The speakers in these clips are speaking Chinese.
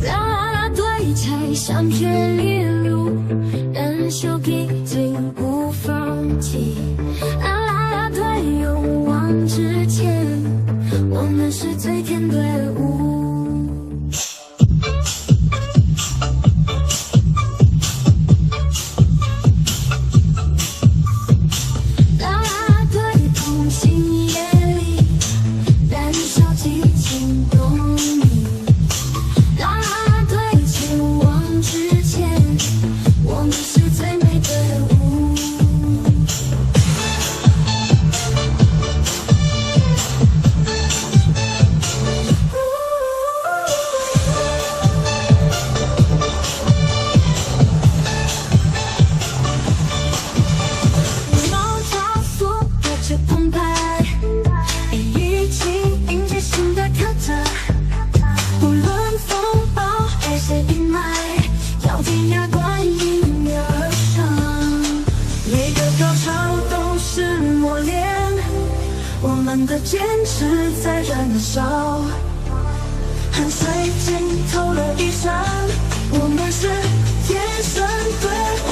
啦啦队拆上决裂路，人手必经不放弃。啦啦队勇往直前，我们是最甜队伍。啦啦队同行夜里，燃烧激情动力。啦啦队前往之前，我们是最美队伍。羽毛交错，热血澎湃，一起迎接新的挑战。无论风暴还是阴霾，咬紧牙关迎面而上。每个高潮都是磨练，我们的坚持在燃烧。汗水浸透了衣衫，我们是天生队伍。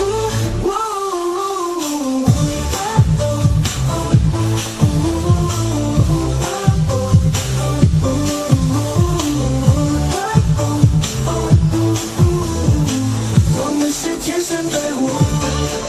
我们是天生队伍。